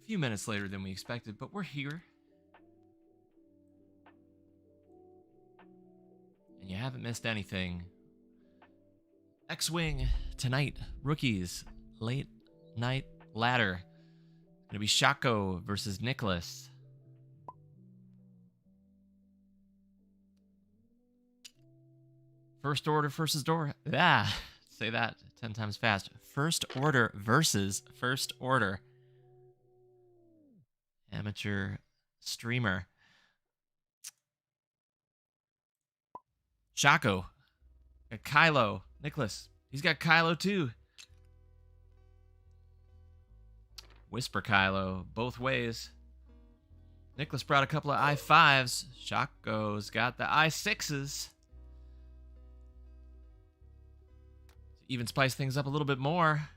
few minutes later than we expected, but we're here. And you haven't missed anything. X-Wing tonight, rookies, late night ladder. Gonna be Shako versus Nicholas. First order versus door. Ah, say that 10 times fast. First order versus first order. Amateur streamer. Shako. Got Kylo. Nicholas. He's got Kylo too. Whisper Kylo. Both ways. Nicholas brought a couple of I5s. Shako's got the I6s. Even spice things up a little bit more.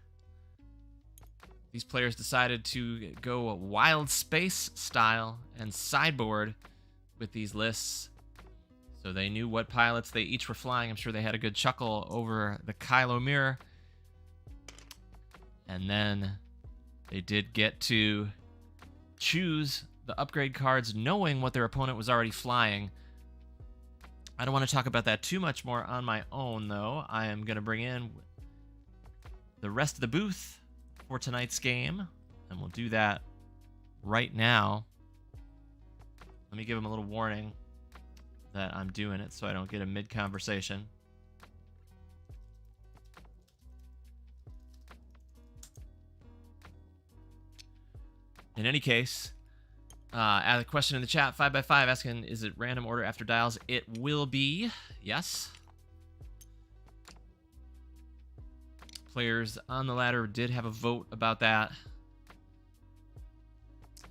These players decided to go wild space style and sideboard with these lists. So they knew what pilots they each were flying. I'm sure they had a good chuckle over the Kylo mirror. And then they did get to choose the upgrade cards knowing what their opponent was already flying. I don't want to talk about that too much more on my own, though. I am going to bring in the rest of the booth for tonight's game, and we'll do that right now. Let me give them a little warning that I'm doing it so I don't get a mid-conversation. In any case, add a question in the chat, 5x5, asking, is it random order after dials? It will be, yes. Players on the ladder did have a vote about that.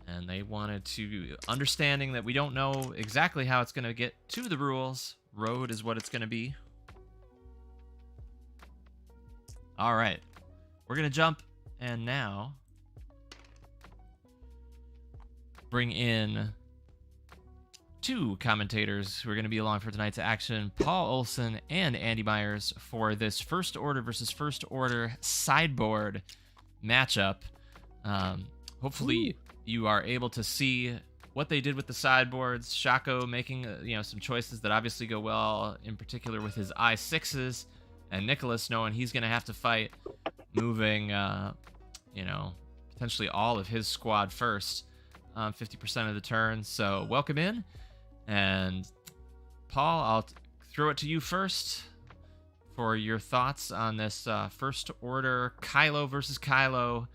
And they wanted to, understanding that we don't know exactly how it's going to get to the rules, road is what it's going to be. All right. We're going to jump and now bring in two commentators who are going to be along for tonight's action, Paul Olson and Andy Myers, for this first order versus first order sideboard matchup. Hopefully you are able to see what they did with the sideboards. Shako making some choices that obviously go well, in particular with his I6s, and Nicholas knowing he's going to have to fight moving potentially all of his squad first 50% of the turn. So welcome in. And Paul, I'll throw it to you first for your thoughts on this first order Kylo versus Kylo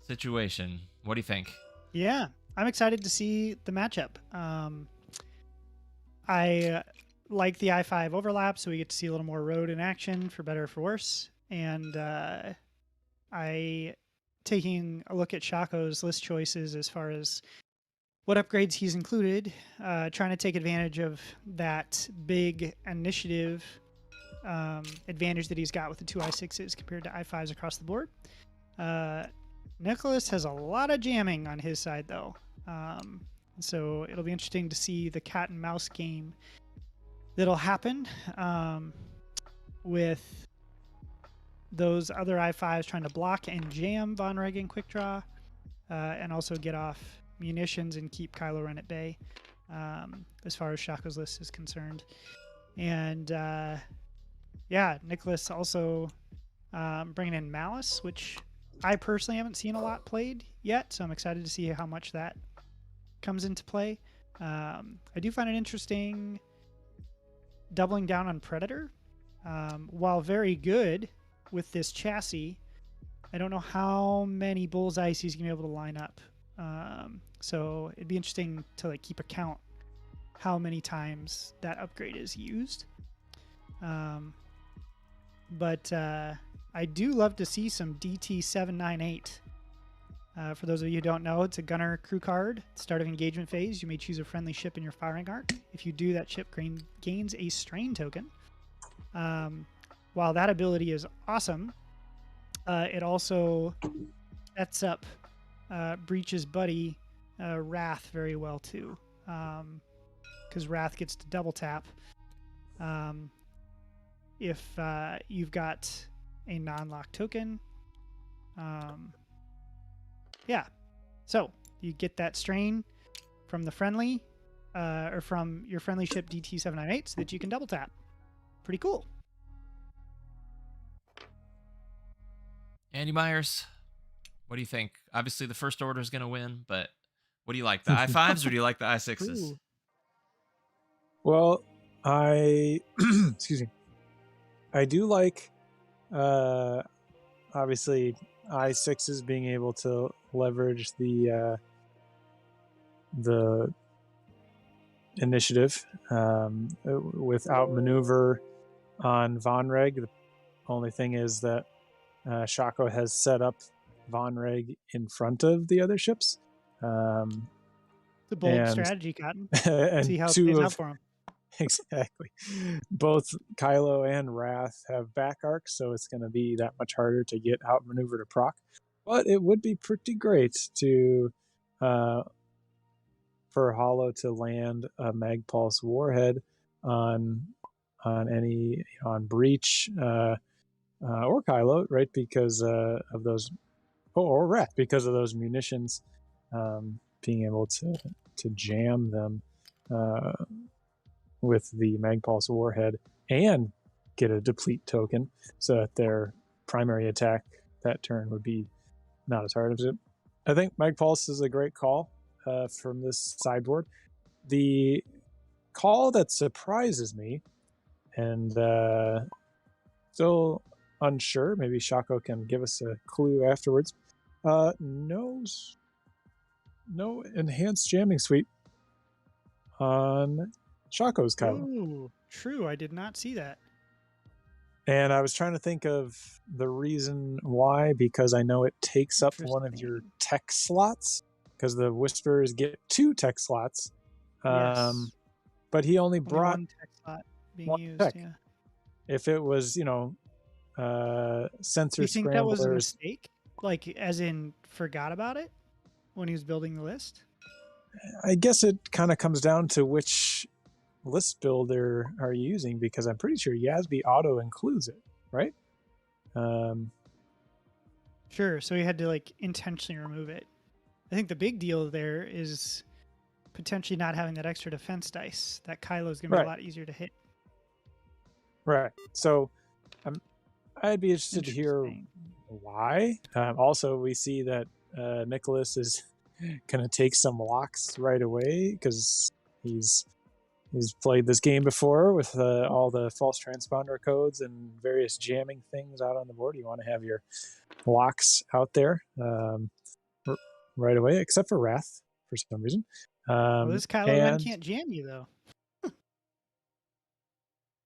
situation. What do you think? Yeah, I'm excited to see the matchup. I like the I5 overlap, so we get to see a little more road in action, for better or for worse. And taking a look at Shako's list choices as far as what upgrades he's included, trying to take advantage of that big initiative advantage that he's got with the two I6s compared to I5s across the board. Nicholas has a lot of jamming on his side, though. So it'll be interesting to see the cat and mouse game that'll happen with those other I5s trying to block and jam Von Regen quick draw and also get off munitions and keep Kylo Ren at bay as far as Shako's list is concerned. And Nicholas also bringing in Malice, which I personally haven't seen a lot played yet, so I'm excited to see how much that comes into play. I do find it interesting doubling down on Predator. While very good with this chassis, I don't know how many bullseyes he's going to be able to line up. So it'd be interesting to keep a count how many times that upgrade is used. But I do love to see some DT-798. For those of you who don't know, it's a gunner crew card. At the start of engagement phase, you may choose a friendly ship in your firing arc. If you do, that ship gains a strain token. While that ability is awesome, it also sets up Breach's buddy Wrath very well too, because Wrath gets to double tap if you've got a non-lock token. So you get that strain from the friendly, or from your friendly ship DT-798, so that you can double tap. Pretty cool. Andy Myers, what do you think? Obviously, the first order is going to win, but what do you like? The I5s or do you like the I6s? Ooh. Well, I excuse me. I do like obviously I6s being able to leverage the initiative with outmaneuver on Vonreg. The only thing is that Shako has set up Vonreg in front of the other ships. It's a bold strategy, Cotton. And See how it two plays out of for him. exactly, both Kylo and Wrath have back arcs, so it's going to be that much harder to get outmaneuvered or proc. But it would be pretty great to for Hollow to land a Magpulse warhead on Breach or Kylo, right? Because of those, or Wrath, because of those munitions, being able to jam them with the Magpulse warhead and get a deplete token, so that their primary attack that turn would be not as hard as it. I think Magpulse is a great call from this sideboard. The call that surprises me, and still unsure, maybe Shako can give us a clue afterwards. No enhanced jamming suite on Shako's Kylo. Ooh, true. I did not see that. And I was trying to think of the reason why, because I know it takes up one of your tech slots, because the Whisperers get 2 tech slots. Yes. But he only brought one tech slot being one used. tech. Yeah. If it was, sensor Do you think that was a scramblers, mistake? Like, as in, forgot about it when he was building the list? I guess it kind of comes down to which list builder are you using, because I'm pretty sure Yasby Auto includes it, right? Sure. So he had to intentionally remove it. I think the big deal there is potentially not having that extra defense dice. That Kylo is going to be a lot easier to hit. Right. So I'd be interested to hear why. Also, we see that Nicholas is going to take some locks right away, because he's played this game before with all the false transponder codes and various jamming things out on the board. You want to have your locks out there right away, except for Wrath for some reason. Well, this Kylo Ren can't jam you, though.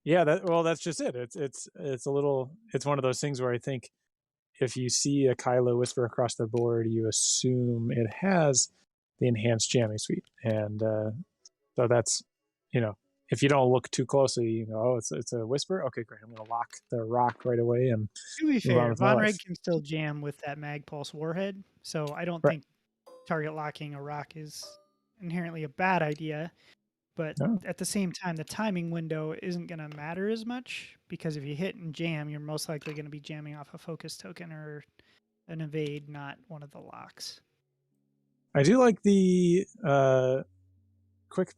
Yeah, that's just it. It's a little. It's one of those things where I think if you see a Kylo Whisper across the board, you assume it has the enhanced jamming suite, and so that's, if you don't look too closely, you go, oh, it's a Whisper. Okay, great. I'm going to lock the rock right away. And to be fair, Vonreg can still jam with that Magpulse warhead, so I don't think target locking a rock is inherently a bad idea. But at the same time, the timing window isn't going to matter as much, because if you hit and jam, you're most likely going to be jamming off a focus token or an evade, not one of the locks. I do like the quick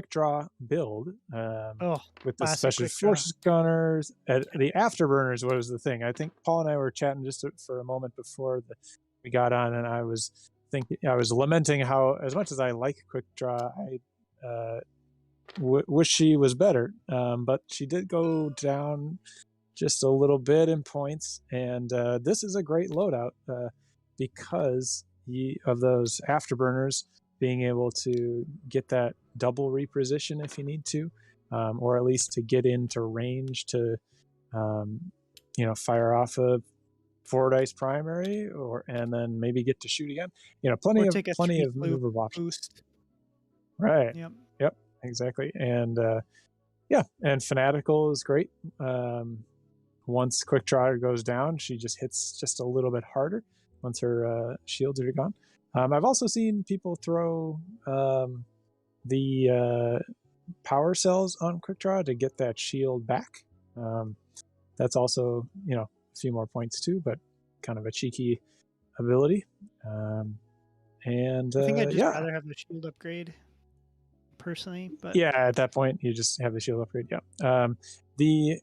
draw build with the special forces gunners. The afterburners was the thing. I think Paul and I were chatting just for a moment before we got on, and I was lamenting how, as much as I like quick draw, I wish she was better, but she did go down just a little bit in points, and this is a great loadout because of those afterburners being able to get that double reposition if you need to, or at least to get into range to fire off a 4 dice primary, and then maybe get to shoot again. Plenty of maneuverable options. Right. Yep. Exactly. And and Fanatical is great. Once Quick Draw goes down, she just hits just a little bit harder once her shields are gone. I've also seen people throw the power cells on Quick Draw to get that shield back. That's also, a few more points too, but kind of a cheeky ability. And I think I'd just yeah, rather have the shield upgrade, personally. But yeah. At that point, you just have the shield upgrade. Yeah. The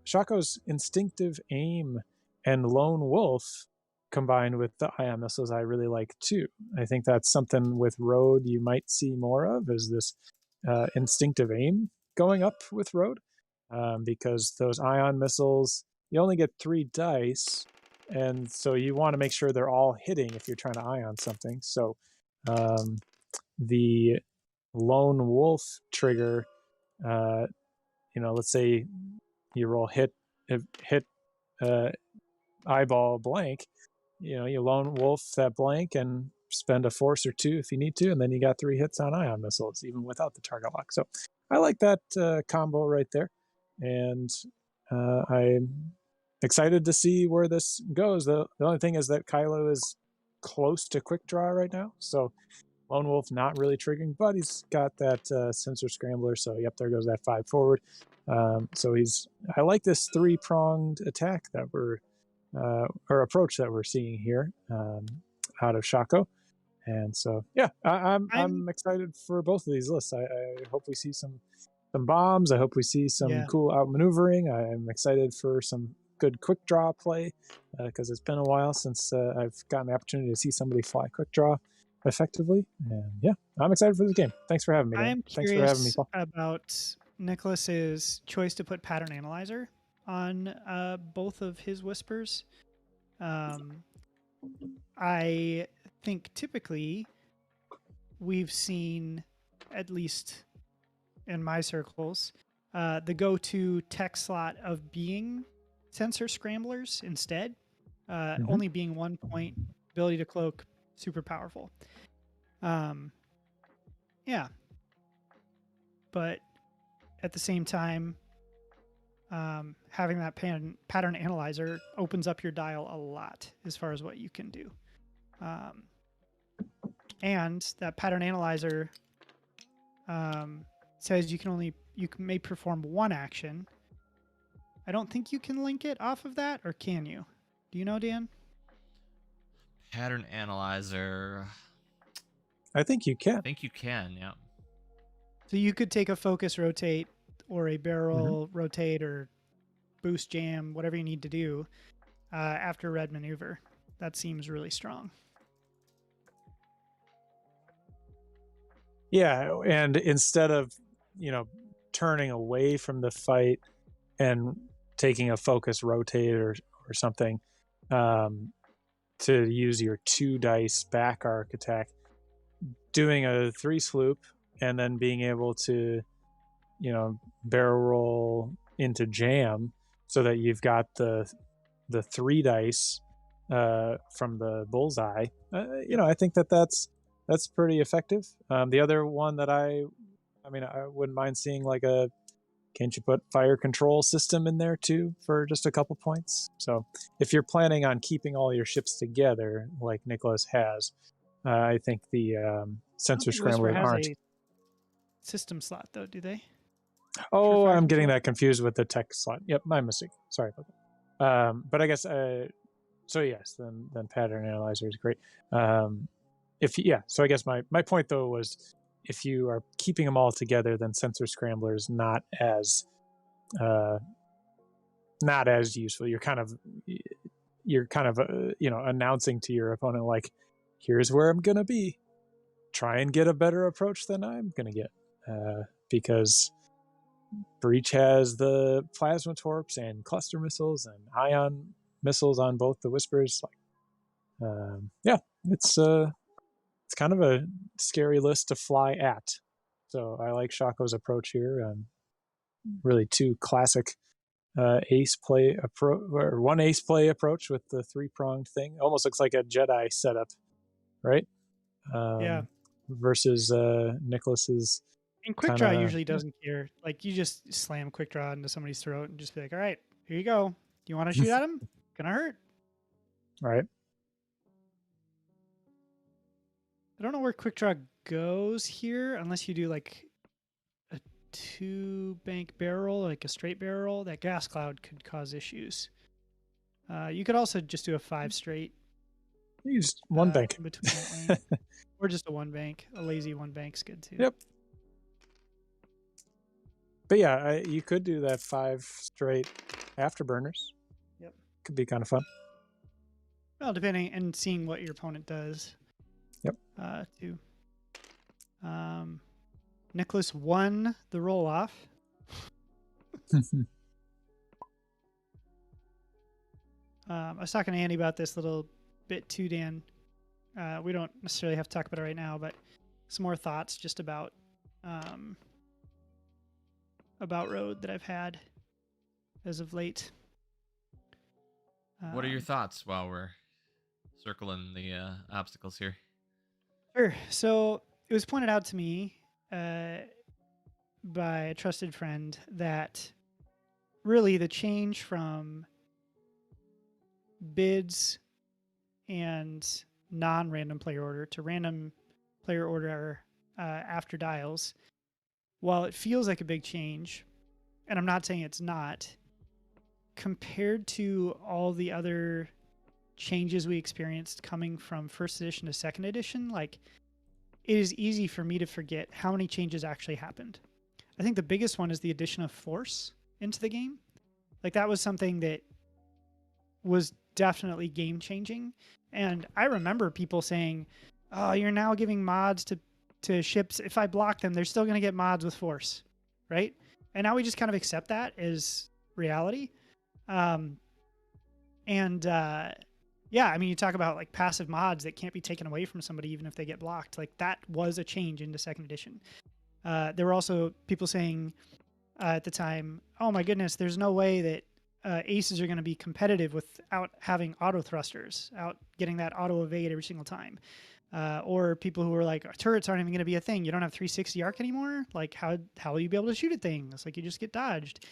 Shaco's instinctive aim and lone wolf combined with the ion missiles I really like too. I think that's something with Road you might see more of, is this instinctive aim going up with Road, because those ion missiles, you only get 3 dice, and so you want to make sure they're all hitting if you're trying to ion something. So the lone wolf trigger, let's say you roll hit eyeball blank, you lone wolf that blank and spend a force or 2 if you need to, and then you got 3 hits on ion missiles even without the target lock. So I like that combo right there, and I'm excited to see where this goes. The only thing is that Kylo is close to quick draw right now, so lone wolf not really triggering, but he's got that sensor scrambler, so yep, there goes that 5 forward. So I like this 3-pronged attack that or approach that we're seeing here out of Shaco. And so, yeah, I'm excited for both of these lists. I hope we see some bombs. I hope we see some cool outmaneuvering. I'm excited for some good quick draw play, because it's been a while since I've gotten the opportunity to see somebody fly quick draw effectively. And yeah, I'm excited for this game. Thanks for having me, Dan. I'm Thanks for having me, curious Paul. about Nicholas's choice to put Pattern Analyzer on both of his whispers. I think typically we've seen, at least in my circles, the go-to tech slot of being sensor scramblers instead, only being 1 point, ability to cloak, super powerful. Yeah. But at the same time, having that pattern analyzer opens up your dial a lot as far as what you can do. And that pattern analyzer says you may perform 1 action. I don't think you can link it off of that, or can you? Do you know, Dan? Pattern analyzer. I think you can. I think you can, yeah. So you could take a focus rotate or a barrel rotate or boost jam, whatever you need to do after red maneuver. That seems really strong. Yeah, and instead of, turning away from the fight and taking a focus rotate or something, to use your 2 dice back arc attack, doing a 3 sloop and then being able to, barrel roll into jam so that you've got the 3 dice from the bullseye. I think that's pretty effective. The other one that I wouldn't mind seeing, like can't you put fire control system in there too for just a couple points? So if you're planning on keeping all your ships together, like Nicholas has, I think the sensor scrambler aren't. A system slot though, do they? Oh, I'm getting that confused with the tech slot. Yep, my mistake. Sorry about that. But I guess so. Yes, then pattern analyzer is great. So I guess my point though was, if you are keeping them all together, then sensor scrambler is not as useful. You're kind of announcing to your opponent, like, here's where I'm gonna be. Try and get a better approach than I'm gonna get, because Breach has the plasma torps and cluster missiles and ion missiles on both the whispers. It's kind of a scary list to fly at. So I like Shaco's approach here. Really 2 classic ace play approach, or 1 ace play approach with the 3-pronged thing. Almost looks like a Jedi setup, right? Yeah. Versus Nicholas's. And quick draw usually doesn't care. Like, you just slam quick draw into somebody's throat and just be like, all right, here you go. You want to shoot at him? Gonna hurt. Right. I don't know where quick draw goes here, unless you do like a 2-bank barrel, like a straight barrel. That gas cloud could cause issues. You could also just do a 5 straight You use one bank. in between that lane. Or just a one bank. A lazy one bank's good too. Yep. But yeah, you could do that 5 straight afterburners. Yep. Could be kind of fun. Well, depending and seeing what your opponent does. Yep. Too. Nicholas won the roll off. I was talking to Andy about this little bit too, Dan. We don't necessarily have to talk about it right now, but some more thoughts just about Road that I've had as of late. What are your thoughts while we're circling the obstacles here? Sure. So it was pointed out to me by a trusted friend that really the change from bids and non-random player order to random player order after dials, while it feels like a big change, and I'm not saying it's not, compared to all the other changes we experienced coming from first edition to second edition, like, it is easy for me to forget how many changes actually happened. I think the biggest one is the addition of force into the game. Like, that was something that was definitely game changing. And I remember people saying, oh, you're now giving mods to ships. If I block them, they're still going to get mods with force, right? And now we just kind of accept that as reality. Yeah, I mean, you talk about like passive mods that can't be taken away from somebody even if they get blocked. Like, that was a change into second edition. There were also people saying at the time, oh my goodness, there's no way that aces are going to be competitive without having auto thrusters, out getting that auto evade every single time. Or people who were like, turrets aren't even going to be a thing. You don't have 360 arc anymore. Like, how will you be able to shoot at things? Like, you just get dodged.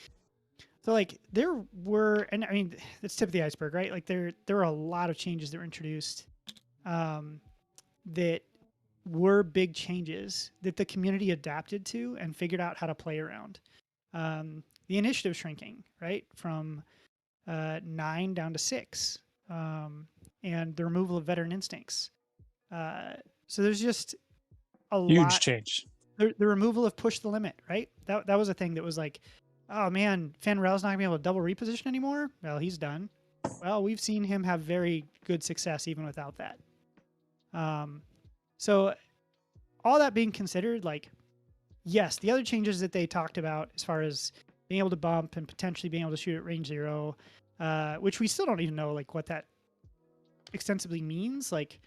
So like, there were, and I mean, that's tip of the iceberg, right? Like, there are a lot of changes that were introduced that were big changes that the community adapted to and figured out how to play around. The initiative shrinking, right, from 9 down to 6, and the removal of veteran instincts. So there's just a Huge lot. change. The removal of push the limit, right? That was a thing that was like, oh man, Fenrir's not gonna be able to double reposition anymore. Well, he's done. Well, we've seen him have very good success even without that. So all that being considered, like, yes, the other changes that they talked about as far as being able to bump and potentially being able to shoot at range 0, which we still don't even know like what that extensively means. Like,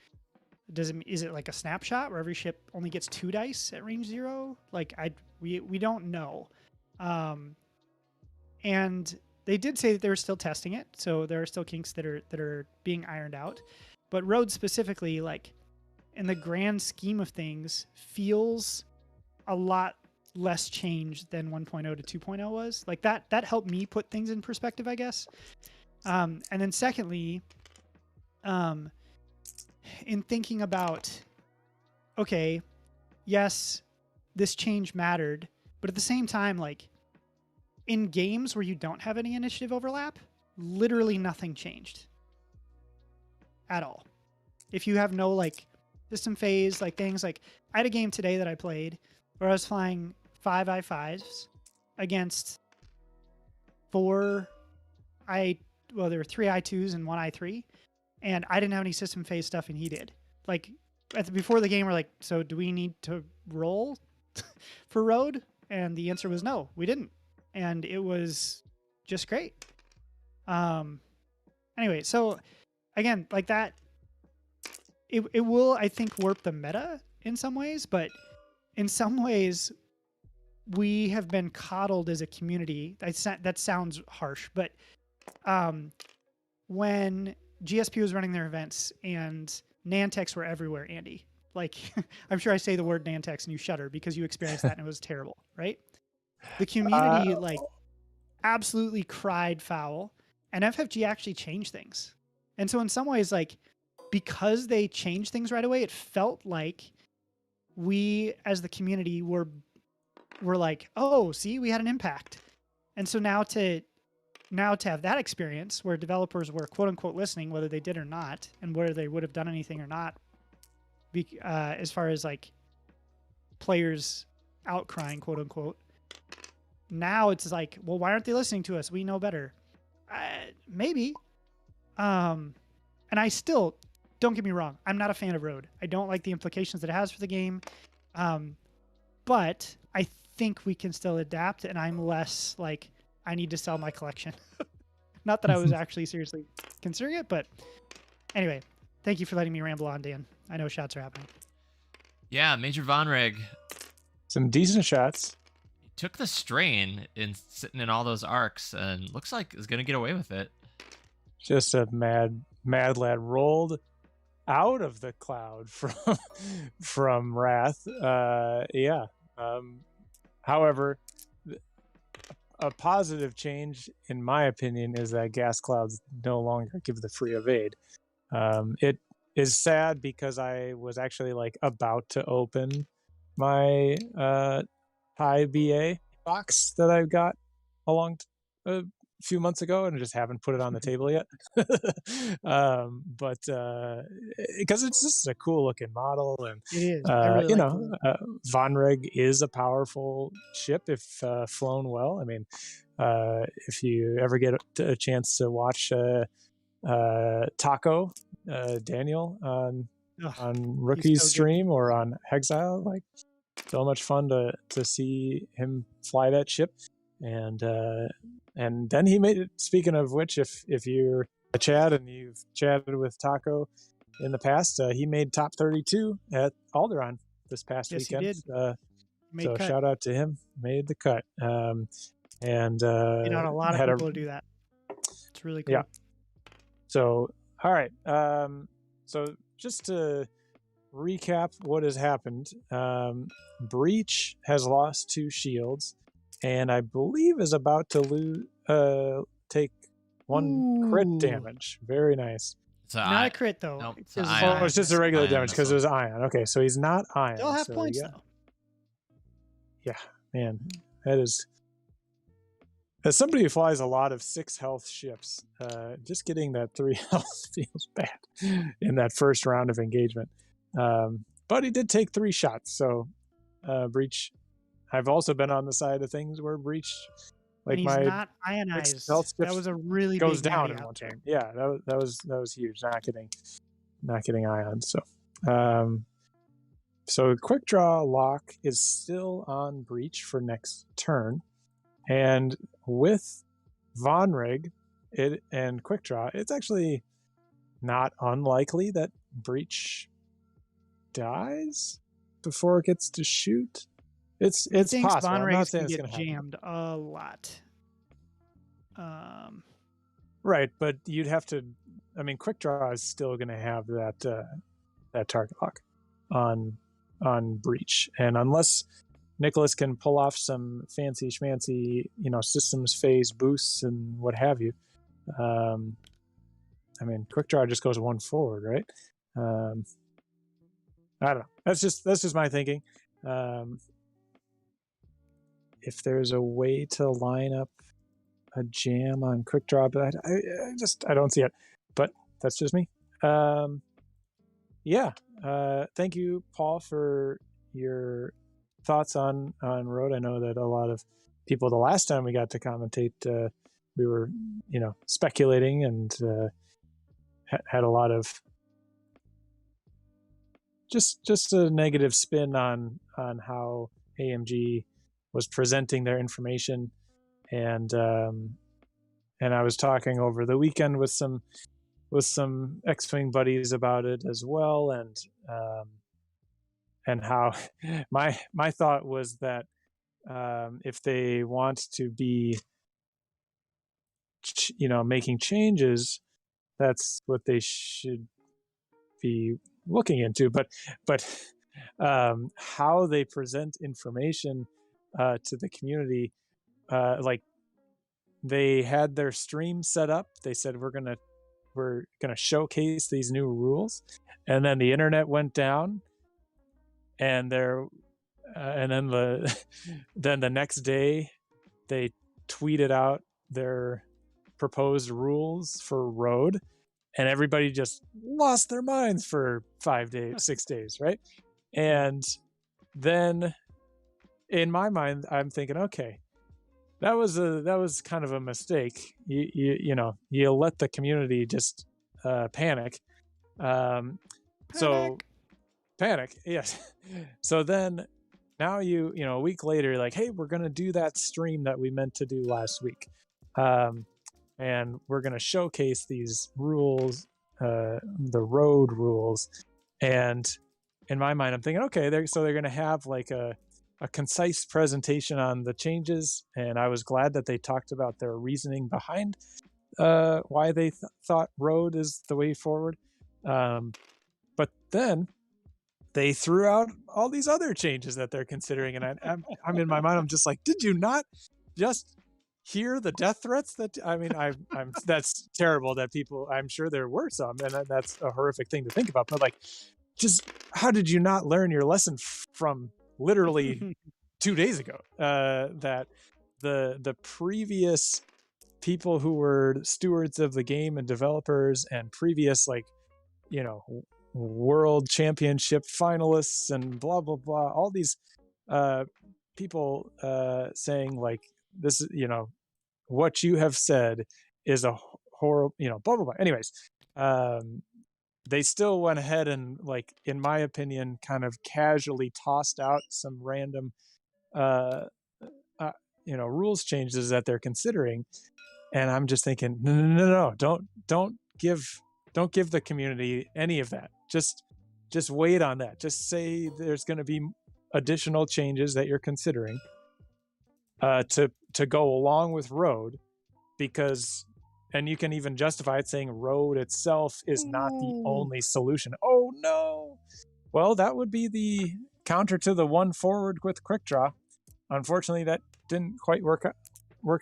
is it like a snapshot where every ship only gets 2 dice at range 0? Like, we don't know. And they did say that they were still testing it, so there are still kinks that are being ironed out. But Road specifically, like, in the grand scheme of things, feels a lot less change than 1.0 to 2.0 was. Like, that helped me put things in perspective, I guess. And then secondly, in thinking about, okay, yes, this change mattered, but at the same time, like, in games where you don't have any initiative overlap, literally nothing changed at all. If you have no like system phase, like things like, I had a game today that I played where I was flying 5 I-5s against 4 there were 3 I-2s and 1 I-3, and I didn't have any system phase stuff and he did. Like, before the game, we're like, so do we need to roll for Road? And the answer was no, we didn't. And it was just great. Anyway, so again, like that, it will, I think, warp the meta in some ways, but in some ways, we have been coddled as a community. That sounds harsh, but when GSP was running their events and Nantex were everywhere, Andy, like, I'm sure I say the word Nantex and you shudder because you experienced that and it was terrible, right? The community like absolutely cried foul, and FFG actually changed things. And so in some ways, like, because they changed things right away, it felt like we as the community were like, oh, see, we had an impact. And so now to now to have that experience where developers were quote unquote listening, whether they did or not, and whether they would have done anything or not, as far as like players outcrying, quote unquote. Now it's like, well, why aren't they listening to us? We know better. Maybe. And I still, don't get me wrong, I'm not a fan of Road. I don't like the implications that it has for the game. But I think we can still adapt, and I'm less like, I need to sell my collection. Not that I was actually seriously considering it, but anyway, thank you for letting me ramble on, Dan. I know shots are happening. Yeah, Major Vonreg Some decent shots. took the strain in sitting in all those arcs and looks like is going to get away with it. Just a mad lad rolled out of the cloud from Wrath. Yeah. However, a positive change, in my opinion, is that gas clouds no longer give the free evade. It is sad because I was actually like about to open my high BA box that I got a few months ago and just haven't put it on the table yet. But because it's just a cool looking model, and It is. I really you like know, Vonreg is a powerful ship if flown well. I mean, if you ever get a chance to watch Taco Daniel on Rookie's so stream or on Exile, like, so much fun to see him fly that ship. And then he made it. Speaking of which, if you're a Chad and you've chatted with Taco in the past, he made top 32 at Alderaan this past weekend. He did. So shout out to him. Made the cut. And not a lot of people do that. It's really cool. Yeah. So all right. So just to recap what has happened, Breach has lost 2 shields, and I believe is about to take 1 crit damage. Very nice. Not a crit though. Nope, It's just a regular damage because it was ion. Okay, so he's not ion. They'll have so points though. Yeah, man, that is. As somebody who flies a lot of 6 health ships, just getting that 3 health feels bad in that first round of engagement. But he did take 3 shots, so Breach. I've also been on the side of things where Breach, like, and he's my not ionized. That was a really goes big down in out one there. turn. Yeah, that was huge. Not getting ion. So quick draw lock is still on Breach for next turn, and with Vonreg and quick draw, it's actually not unlikely that Breach dies before it gets to shoot. It's possible. I'm not saying it's going to happen. Jammed a lot. Right, but you'd have to. I mean, quick draw is still going to have that target lock on Breach, and unless Nicholas can pull off some fancy schmancy, systems phase boosts and what have you, I mean, quick draw just goes 1 forward, right? I don't know. That's just my thinking. If there's a way to line up a jam on quick draw, but I don't see it. But that's just me. Yeah. Thank you, Paul, for your thoughts on Road. I know that a lot of people, the last time we got to commentate, we were, speculating and had a lot of just a negative spin on how AMG was presenting their information, and I was talking over the weekend with some X-Wing buddies about it as well, and how my thought was that if they want to be making changes, that's what they should be looking into, but how they present information to the community, like, they had their stream set up. They said we're gonna showcase these new rules, and then the internet went down, and then the next day they tweeted out their proposed rules for Road, and everybody just lost their minds for 5 days, 6 days, right? And then in my mind, I'm thinking, okay, that was kind of a mistake. You know, you let the community just panic. So panic, yes. So then now you know, a week later, like, hey, we're gonna do that stream that we meant to do last week, and we're gonna showcase these rules, the Road rules. And in my mind, I'm thinking, okay, they're gonna have like a concise presentation on the changes, and I was glad that they talked about their reasoning behind why they thought Road is the way forward. But then they threw out all these other changes that they're considering, and I'm in my mind, I'm just like, did you not just hear the death threats? That I mean, I'm that's terrible that people, I'm sure there were some, and that's a horrific thing to think about. But like, just how did you not learn your lesson from literally 2 days ago? That the previous people who were stewards of the game and developers and previous, like, you know, world championship finalists and blah blah blah, all these people saying like, this is, you know, what you have said is a horrible, you know, blah blah blah. Anyways, they still went ahead and, like, in my opinion, kind of casually tossed out some random you know, rules changes that they're considering. And I'm just thinking, no, don't give the community any of that. Just wait on that. Just say there's going to be additional changes that you're considering to go along with Road, because, and you can even justify it saying Road itself is not the only solution. Oh no. Well, that would be the counter to the one forward with Quick Draw. Unfortunately, that didn't quite work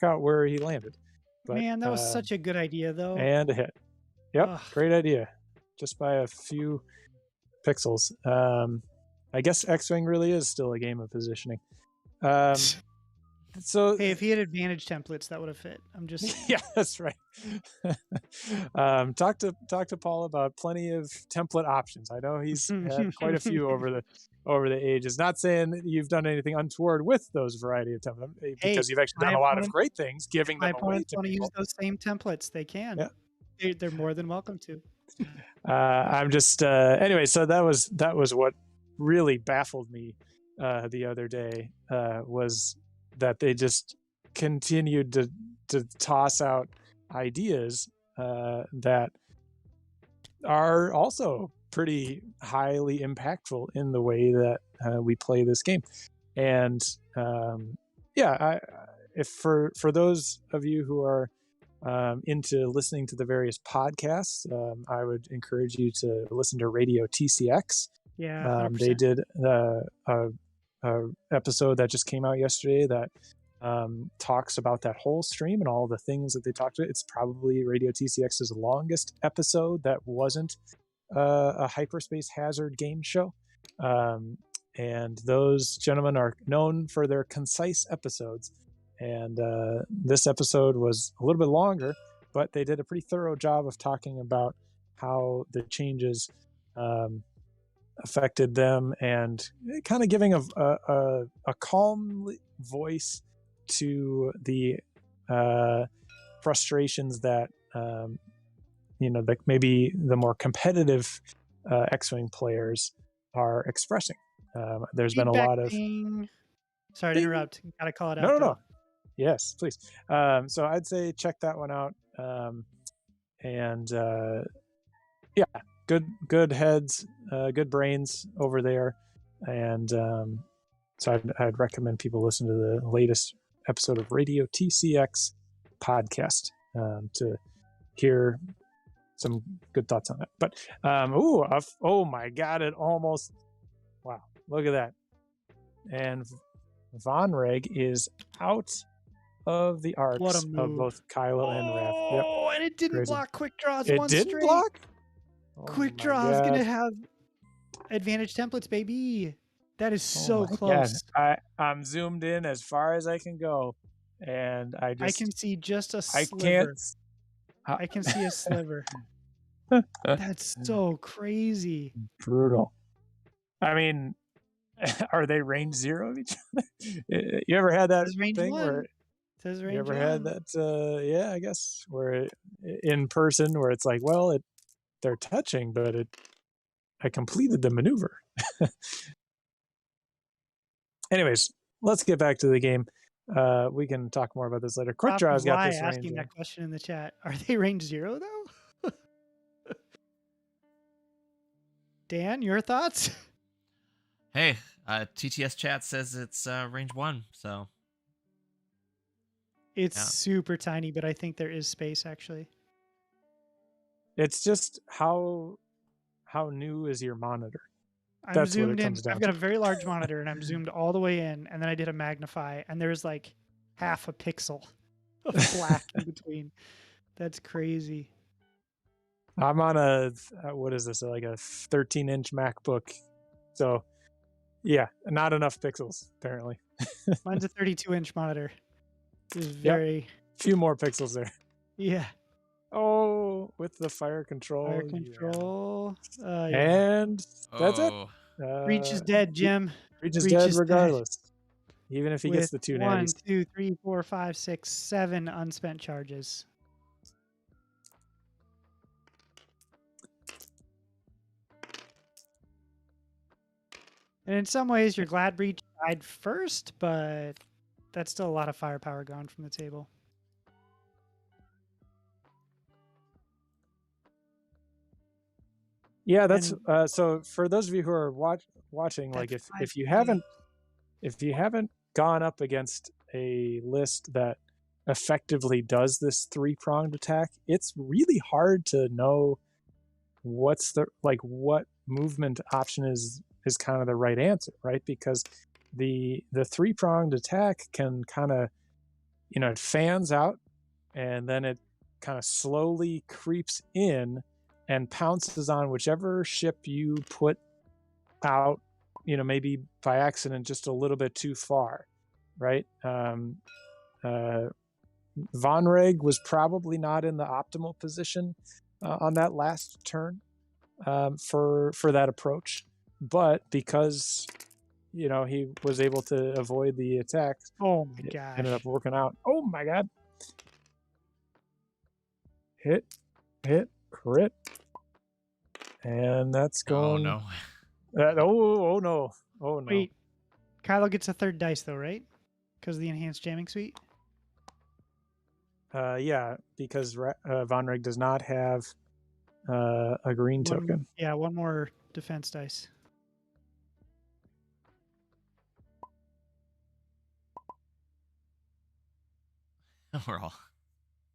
out where he landed. But, man, that was such a good idea, though. And a hit. Yep, Ugh. great idea. Just by a few pixels. I guess X-Wing really is still a game of positioning. So hey, if he had advantage templates, that would have fit. I'm just yeah, that's right. Talk to Paul about plenty of template options. I know he's had quite a few over the ages. Not saying that you've done anything untoward with those variety of templates, because you've actually done a lot of great things, giving them away to people. My opponents want to use those same templates. They can. Yeah. They're more than welcome to. I'm just anyway. So that was what really baffled me the other day, was that they just continued to toss out ideas that are also pretty highly impactful in the way that we play this game. And if for those of you who are into listening to the various podcasts, I would encourage you to listen to Radio TCX. Yeah, they did a episode that just came out yesterday that talks about that whole stream and all the things that they talked about. It's probably Radio TCX's longest episode that wasn't a hyperspace hazard game show. And those gentlemen are known for their concise episodes. And this episode was a little bit longer, but they did a pretty thorough job of talking about how the changes affected them, and kind of giving a calm voice to the frustrations that that maybe the more competitive X-Wing players are expressing. There's been a lot of sorry to interrupt, gotta call it out. No. Yes, please. So I'd say check that one out. Good heads, good brains over there. And so I'd recommend people listen to the latest episode of Radio TCX podcast to hear some good thoughts on that. But oh my God, it almost, wow, look at that. And Vonreg is out of the arcs of both Kylo and Wrath. Yep. Oh, and it didn't block Quick Draws it once didn't straight. Block? Quick Draw is going to have advantage templates, baby. That is so close. I'm zoomed in as far as I can go, and I can see just a sliver. I can see a sliver. That's so crazy. Brutal. I mean, are they range 0 of each other? You ever had that Says range thing 1. where Says range you ever 1. had that? Yeah, I guess where in person where it's like, well, they're touching, but I completed the maneuver. Anyways, let's get back to the game. We can talk more about this later. Quick Draw's got this range. Asking that question in the chat. Are they range 0 though? Dan, your thoughts? Hey, TTS chat says it's range 1, so It's Yeah. super tiny, but I think there is space actually. It's just how new is your monitor? I'm That's what it zoomed in. comes down I've got to. a very large monitor and I'm zoomed all the way in, and then I did a magnify, and there's like half a pixel of black in between. That's crazy. I'm on a what is this? Like a 13-inch MacBook. So, yeah, not enough pixels apparently. Mine's a 32-inch monitor. Is very Few more pixels there. yeah. Oh, with the fire control. Fire control. Yeah. Yeah. And that's it. Oh, Reach is dead, Jim. Reach is Reach dead is dead. regardless. Even if he gets the With 2 1, natties. 2, 3, 4, 5, 6, 7 unspent charges. And in some ways, you're glad Breach died first, but that's still a lot of firepower gone from the table. Yeah, that's so for those of you who are watching, like if you haven't gone up against a list that effectively does this 3-pronged attack, it's really hard to know what movement option is kind of the right answer, right? Because the 3-pronged attack can kind of, it fans out and then it kind of slowly creeps in and pounces on whichever ship you put out, maybe by accident just a little bit too far, right? Vonreg was probably not in the optimal position on that last turn for that approach, but because he was able to avoid the attack, Oh my it gosh. ended up working out. Oh my god! Hit, crit, and that's going. oh no. Oh no! Oh no! Wait, Kylo gets a third dice though, right? Because of the enhanced jamming suite. Yeah, because Vonreg does not have a green token. Yeah, one more defense dice.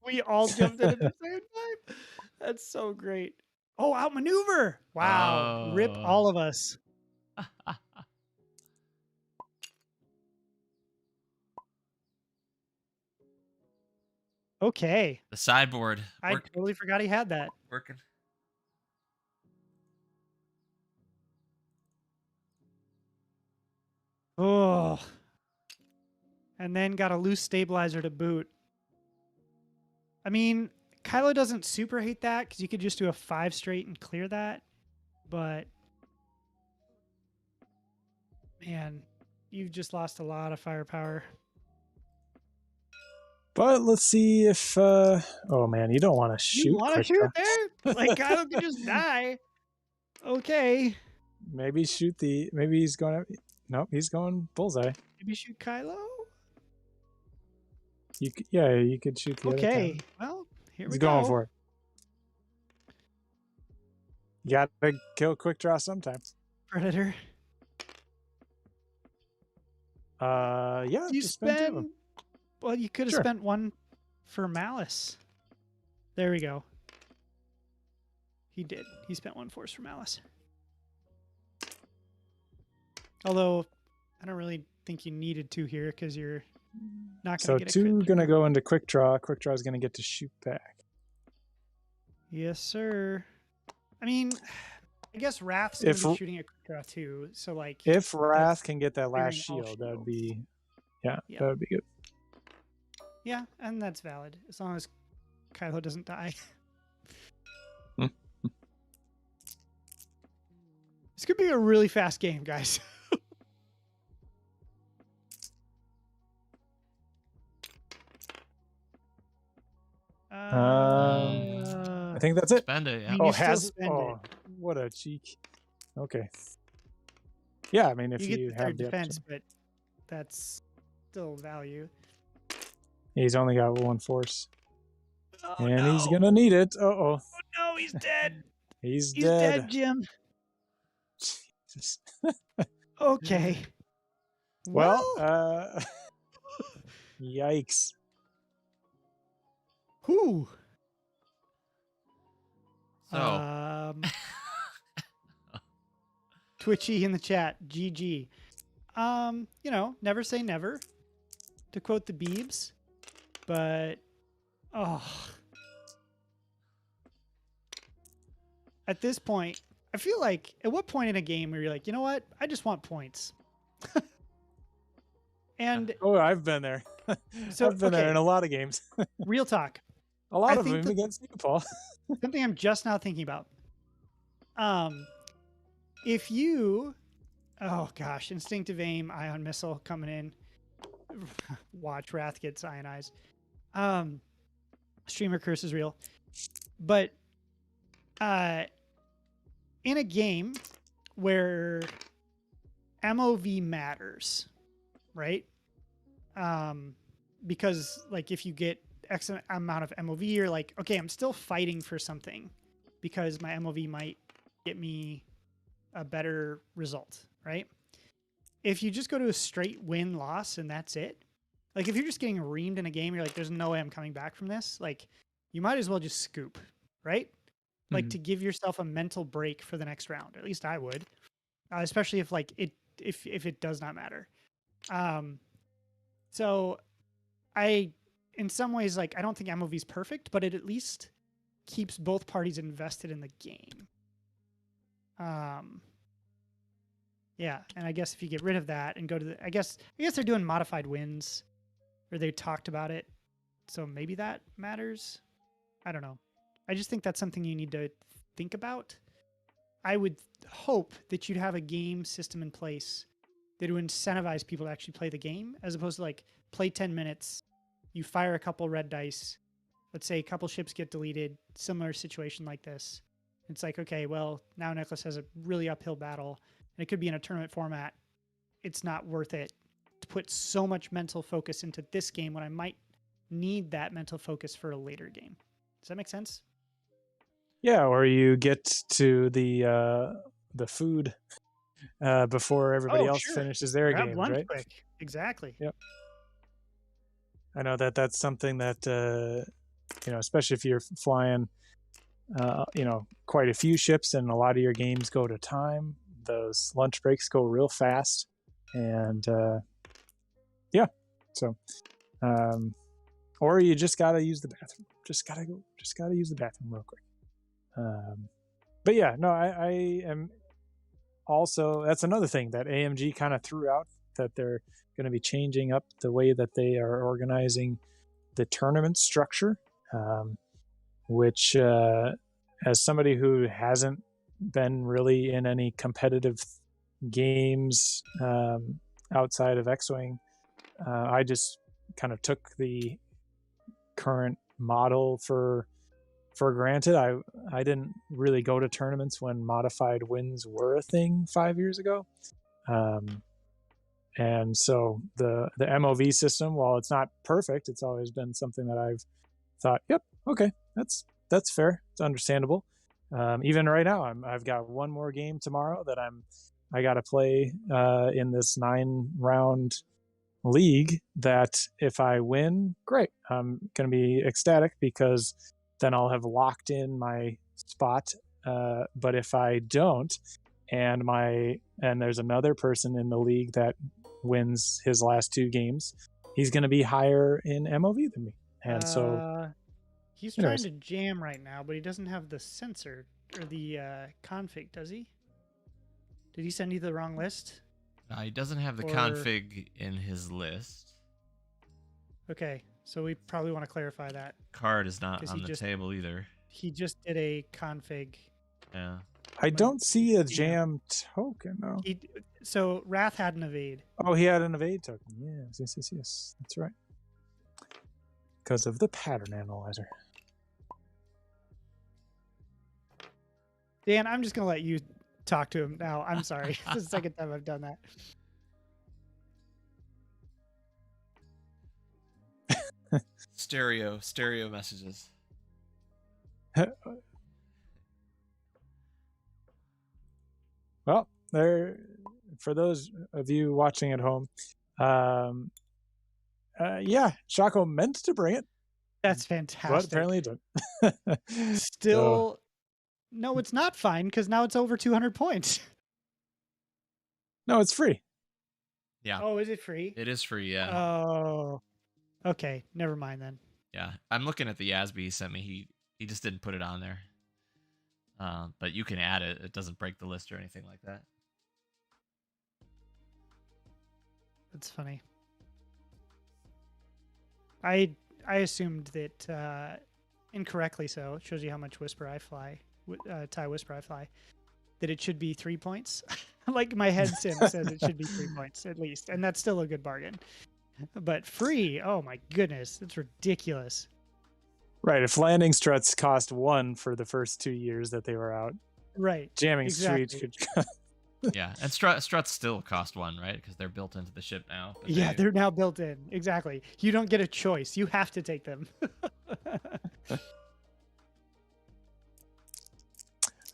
We all jumped in at the same time. That's so great. Oh, outmaneuver! Wow, rip Oh. all of us. Okay, The sideboard. I totally forgot he had that. Working. Oh, and then got a loose stabilizer to boot. I mean, Kylo doesn't super hate that because you could just do a 5 straight and clear that. But man, you've just lost a lot of firepower. But let's see if. Oh man, you don't want to shoot. You want to shoot there? Like Kylo could just die. Okay. Maybe shoot the. Maybe he's going. Nope, he's going bullseye. Maybe shoot Kylo. You could shoot the. Okay. Other Well, here he's we go. going for it. You gotta kill Quick Draw sometimes. Predator. Yeah. You just spend 2 of spend. them. Well, you could have Sure. spent 1 for Malice. There we go. He did. He spent 1 force for Malice. Although, I don't really think you needed 2 here because you're not So going to get a 2 crit. gonna go into Quick Draw. Quick Draw is gonna get to shoot back. Yes, sir. I mean, I guess Wrath's going If- to be shooting a quick draw too. So, like, If Wrath can get that last clearing all shield, that would shields. be. Yeah, Yeah. that would be good. yeah, and that's valid. As long as Kylo doesn't die. This could be a really fast game, guys. I think that's it. Spend it. Yeah. mean, Oh, you still has spend oh, what a cheek. Okay. Yeah, I mean, if you you, get the have third the defense, option. but that's still value. He's only got one force, Oh, and he's gonna need it. Uh-oh, no, he's dead. he's He's dead. dead, Jim. Jesus. Okay. Well, Well, yikes. whew. So, Twitchy in the chat, GG. Never say never, to quote the Beebs, but at this point, I feel like at what point in a game where you're like, you know what, I just want points. And Oh, I've been there. So, I've been there okay. in a lot of games. real talk, A lot I of think them that- against you, Paul. something I'm just now thinking about. If you, oh gosh, instinctive aim, ion missile coming in. Watch Wrath gets ionized. Streamer curse is real, but in a game where MOV matters, right? Because like if you get X amount of MOV, you're like, okay, I'm still fighting for something because my MOV might get me a better result, right? If you just go to a straight win-loss and that's it, like if you're just getting reamed in a game, you're like, there's no way I'm coming back from this. Like you might as well just scoop, right? Like to give yourself a mental break for the next round. At least I would, especially if like if it does not matter. So in some ways, like I don't think MOV is perfect, but it at least keeps both parties invested in the game. Yeah, and I guess if you get rid of that and go to the, I guess they're doing modified wins, or they talked about it, so maybe that matters. I don't know. I just think that's something you need to think about. I would hope that you'd have a game system in place that would incentivize people to actually play the game, as opposed to like play 10 minutes, you fire a couple red dice, let's say a couple ships get deleted, similar situation like this. It's like, okay, well, now Nicholas has a really uphill battle, and it could be in a tournament format. It's not worth it to put so much mental focus into this game when I might need that mental focus for a later game. Does that make sense? Yeah, or you get to the food before everybody else sure. finishes their Grab games, lunch right? quick. Exactly. Yep. I know that's something that especially if you're flying, quite a few ships, and a lot of your games go to time. Those lunch breaks go real fast, and so, or you just gotta use the bathroom. Just gotta use the bathroom real quick. But yeah, no, I am also, that's another thing that AMG kind of threw out, that they're going to be changing up the way that they are organizing the tournament structure, which as somebody who hasn't been really in any competitive games outside of X-Wing, I just kind of took the current model for granted. I didn't really go to tournaments when modified wins were a thing 5 years ago, and so the MOV system, while it's not perfect, it's always been something that I've thought, yep, okay, that's fair, it's understandable. Even right now, I've got one more game tomorrow that I got to play in this 9-round league, that if I win, great, I'm gonna be ecstatic because then I'll have locked in my spot. But if I don't, and there's another person in the league that wins his last 2 games, he's going to be higher in MOV than me. And so he's anyways. trying to jam right now, but he doesn't have the sensor or the config, does he? Did he send you the wrong list? he doesn't have the Or- config in his list. Okay, So we probably want to clarify that. Card is not 'Cause on he the just- table either. He just did a config. Yeah. I don't see a Yeah. jam token though. So Wrath had an evade. Oh, he had an evade token. Yes. That's right. Because of the pattern analyzer. Dan, I'm just gonna let you talk to him now. I'm sorry. This is the second time I've done that. Stereo messages. Well, there. For those of you watching at home, yeah, Shaco meant to bring it, That's but fantastic. apparently it didn't. Still, no, it's not fine because now it's over 200 points. No, it's free. Yeah. Oh, is it free? It is free, yeah. Oh, okay. Never mind then. Yeah. I'm looking at the Yasby he sent me. He just didn't put it on there. But you can add it. It doesn't break the list or anything like that. That's funny. I assumed that incorrectly so. It shows you how much Whisper I fly. TIE Whisper I fly. That it should be 3 points. Like my head sim says it should be 3 points at least. And that's still a good bargain. But free, oh my goodness. It's ridiculous. Right. If landing struts cost 1 for the first 2 years that they were out, Right. jamming Exactly. streets could. Yeah. And struts still cost 1, right? Because they're built into the ship now. But Yeah, they're now built in. Exactly. You don't get a choice. You have to take them.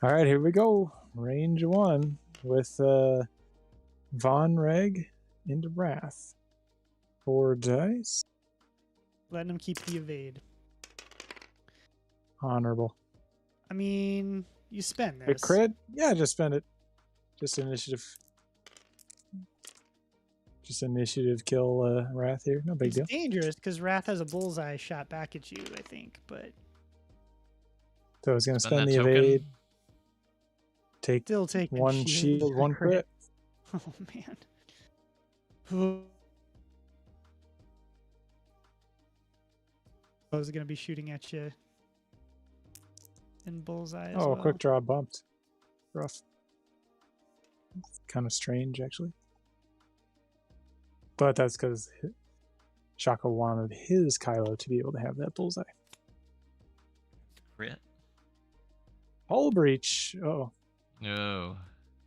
All right, here we go. Range 1 with Von Reg into Wrath. 4 dice. Letting them keep the evade. Honorable. I mean, you spend A this. crit? Yeah, just spend it. Just initiative. Just initiative kill Wrath here. No big It's deal. dangerous because Wrath has a bullseye shot back at you, I think. But So I was going to spend that the token. evade. Take still taking 1 shield, 1 crit. Oh, man. I was going to be shooting at you in bullseye as Oh, well. quick draw bumped. Rough. Kind of strange, actually. But that's because Shaka wanted his Kylo to be able to have that bullseye. Crit. Hull breach. Oh, No.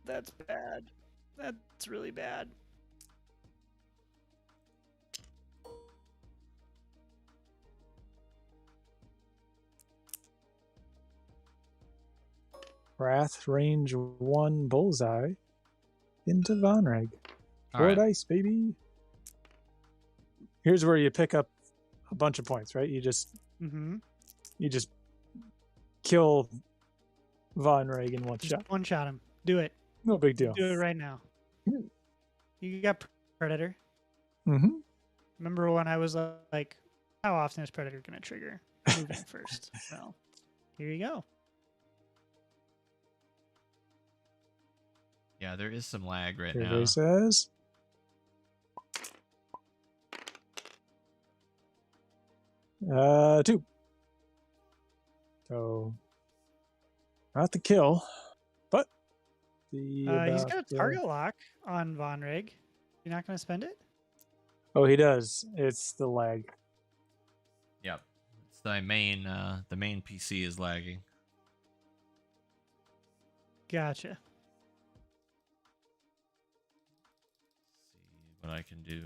That's bad. That's really bad. Wrath range 1 bullseye into Vonreg. All 4 right. dice, baby. Here's where you pick up a bunch of points, right? You just Mm-hmm. kill Vonreg in one Just shot. one shot him. Do it. No big deal. Do it right now. Hmm. You got Predator. Mm-hmm. Remember when I was like, how often is Predator going to trigger? Moving first. Well, here you go. Yeah, there is some lag right Survey now. says. Two. So, not the kill, but the. He's about, got a target lock on Vonreg. You're not going to spend it? Oh, he does. It's the lag. Yep. It's the main PC is lagging. Gotcha. See what I can do.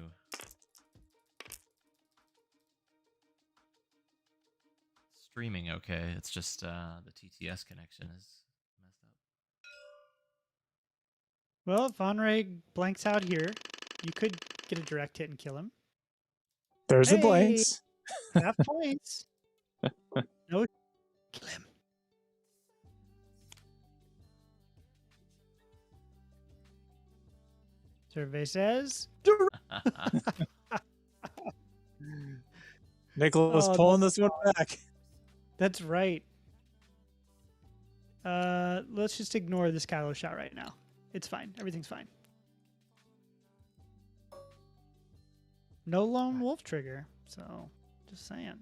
Streaming okay. It's just the TTS connection is messed up. Well, if Vonreg blanks out here, you could get a direct hit and kill him. There's the Hey! blanks. Half points. No, kill him. Survey says. Nicholas Oh, pulling this one back. That's right. Let's just ignore this Kylo shot right now. It's fine. Everything's fine. No lone wolf trigger, so Just saying.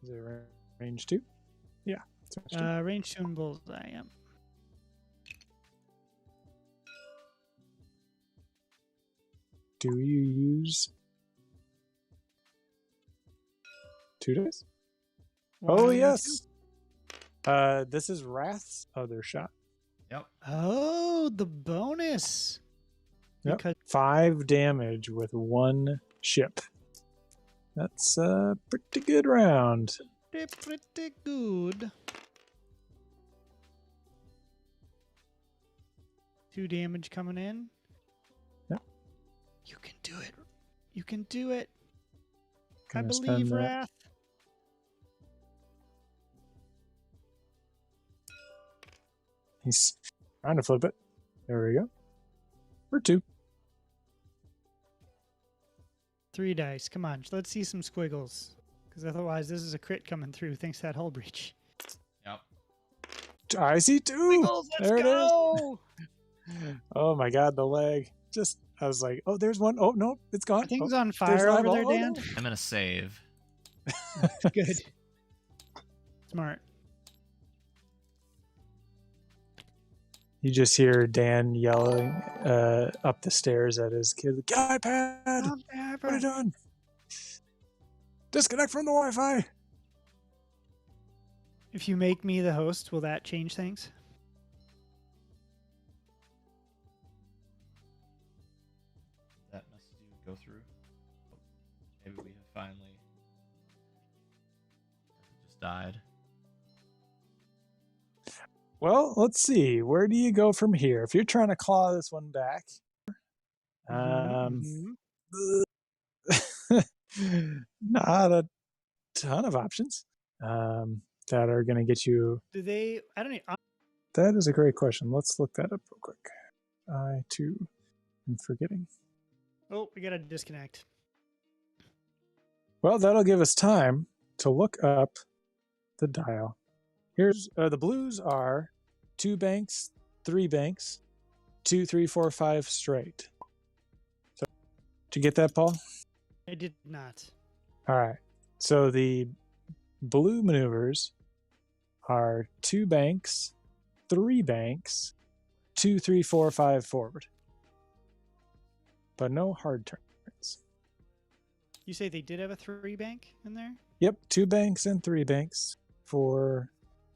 Is it range 2? Yeah. it's range 2. Range 2 and bullseye. Yep. Do you use 2 dice? One Oh and yes. This is Wrath's other shot. Yep. Oh, the bonus. Yep. Because 5 damage with 1 ship. That's a pretty good round. they're pretty good. 2 damage coming in. Yep. You can do it. You can do it. I Gonna believe, spend that. Wrath. He's trying to flip it. There we go. For 2. 3 dice. Come on. Let's see some squiggles. Because otherwise, this is a crit coming through thanks to that hull breach. Yep. I see 2. Squiggles, let's There it is. go! Oh my god, the leg. I was like, oh, there's one. Oh, no, it's gone. I think it's Oh, on there's fire an over eyeball. there, Oh, Dan. no. I'm gonna save. Good. Smart. You just hear Dan yelling up the stairs at his kid. Get iPad! What are you doing? Disconnect from the Wi-Fi. If you make me the host, will that change things? That message go through. Maybe we have finally just died. Well, let's see. Where do you go from here? If you're trying to claw this one back, Mhm. not a ton of options that are going to get you. Do they? I don't know. That is a great question. Let's look that up real quick. I too am forgetting. Oh, we got to disconnect. Well, that'll give us time to look up the dial. Here's the blues are 2 banks, 3 banks, 2, 3, 4, 5 straight. So, did you get that, Paul? I did not. All right. So the blue maneuvers are 2 banks, 3 banks, 2, 3, 4, 5 forward, but no hard turns. You say they did have a 3 bank in there? Yep, 2 banks and 3 banks for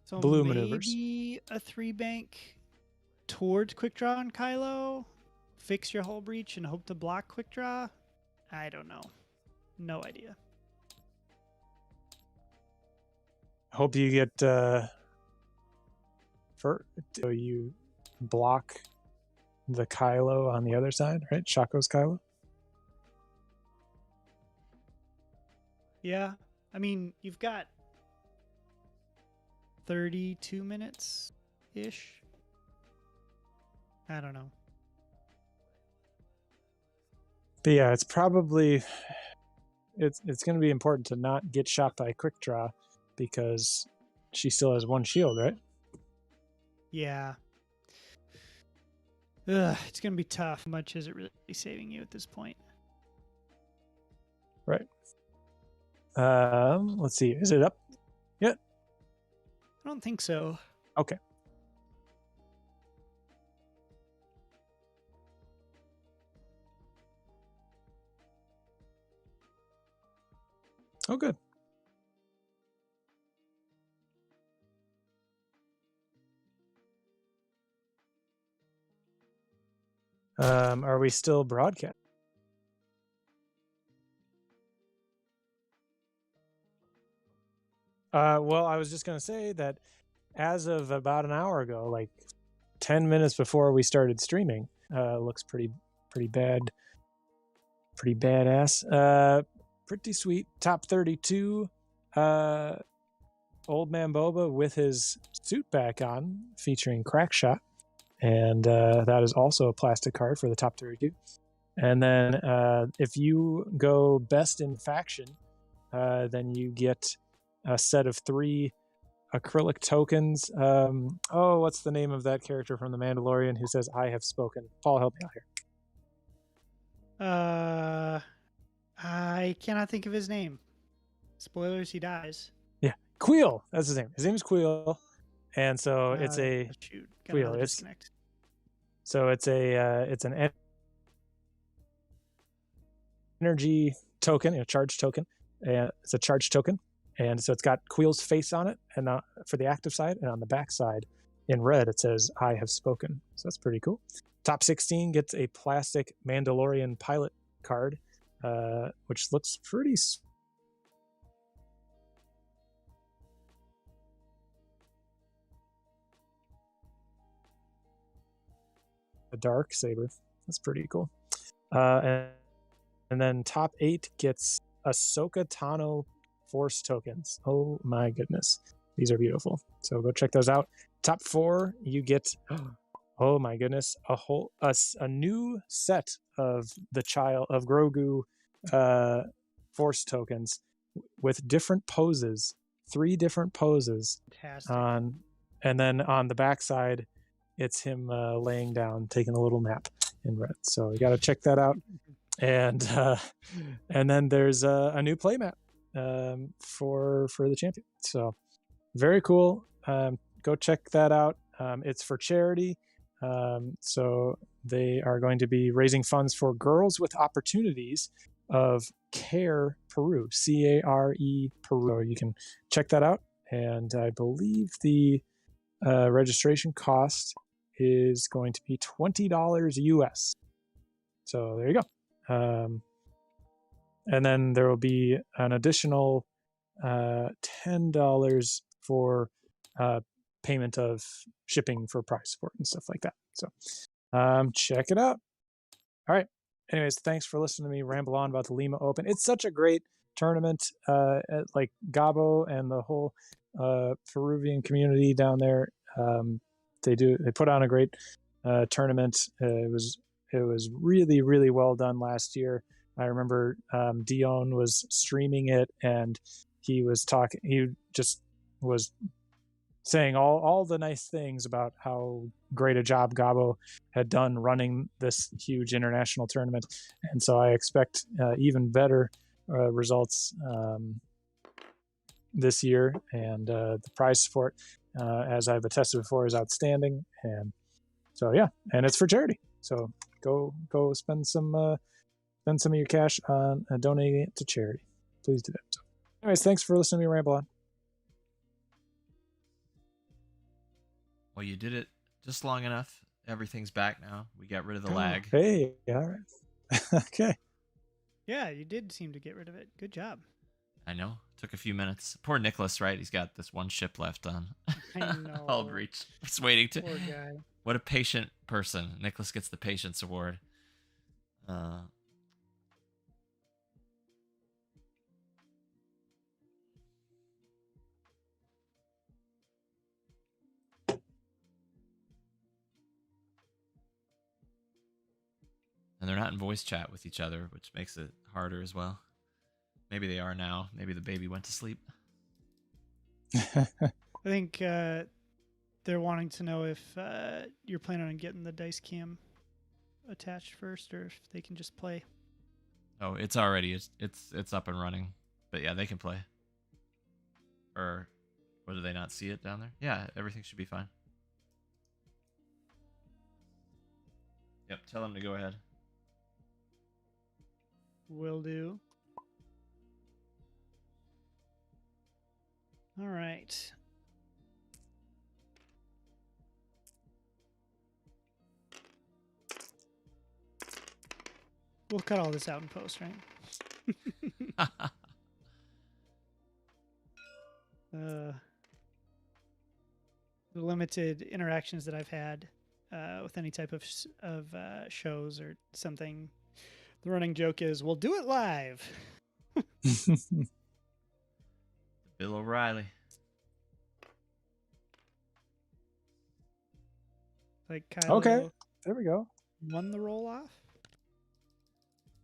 So blue maneuvers. maybe a 3 bank towards quick draw on Kylo, fix your hull breach and hope to block quick draw. I don't know. No idea. Hope you get so you block the Kylo on the other side, right? Shaco's Kylo. Yeah. I mean, you've got 32 minutes ish. I don't know. But yeah, it's probably it's going to be important to not get shot by quick draw because she still has 1 shield, right? Yeah. Ugh, it's going to be tough. How much is it really saving you at this point? Right. Let's see. Is it up? I don't think so. Okay. Oh, good. Are we still broadcast? Well, I was just going to say that as of about an hour ago, like 10 minutes before we started streaming, looks pretty bad, pretty badass, pretty sweet. Top 32, Old Man Boba with his suit back on, featuring Crackshot, and that is also a plastic card for the top 32. And then if you go best in faction, then you get a set of 3 acrylic tokens. What's the name of that character from The Mandalorian who says, "I have spoken"? Paul, help me out here. I cannot think of his name. Spoilers, he dies. Yeah, Queel. That's his name. His name is Queel, and so it's a shoot. Queel. It's an energy token, a charge token. It's a charge token, and so it's got Queel's face on it, and for the active side, and on the back side, in red, it says "I have spoken." So that's pretty cool. Top 16 gets a plastic Mandalorian pilot card, which looks pretty. A dark saber. That's pretty cool. And then top 8 gets Ahsoka Tano Force tokens. Oh my goodness, these are beautiful. So go check those out. Top 4, you get, oh my goodness, a new set of the child of Grogu Force tokens with different poses, 3 different poses. Fantastic. And then on the back side, it's him laying down, taking a little nap in red. So you got to check that out. And then there's a new playmat for the champion. So very cool. Go check that out. It's for charity. So they are going to be raising funds for Girls with Opportunities of CARE Peru, CARE Peru. You can check that out. And I believe the registration cost is going to be $20 US. So there you go. And then there will be an additional $10 for payment of shipping for prize support and stuff like that. So check it out. All right. Anyways, thanks for listening to me ramble on about the Lima Open. It's such a great tournament. Like Gabo and the whole Peruvian community down there, they put on a great tournament. It was really, really well done last year. I remember Dion was streaming it, and he just was saying all the nice things about how great a job Gabo had done running this huge international tournament. And so I expect even better results this year. And the prize support, as I've attested before, is outstanding. And so, yeah, and it's for charity. So go spend some of your cash on donating it to charity. Please do that. So, anyways, thanks for listening to me ramble on. Well, you did it just long enough. Everything's back now. We got rid of the lag. Hey, all right. Okay. Yeah, you did seem to get rid of it. Good job. I know. Took a few minutes. Poor Nicholas, right? He's got this one ship left on I know. Aldreach. Just waiting to. Poor guy. What a patient person. Nicholas gets the Patience Award. And they're not in voice chat with each other, which makes it harder as well. Maybe they are now. Maybe the baby went to sleep. I think they're wanting to know if you're planning on getting the dice cam attached first, or if they can just play. Oh, it's already it's up and running. But yeah, they can play. Or what, do they not see it down there? Yeah, everything should be fine. Yep, tell them to go ahead. Will do. All right. We'll cut all this out in post, right? The limited interactions that I've had with any type of shows or something, the running joke is, we'll do it live. Bill O'Reilly. Like Kylo Okay, there we go. won the roll off.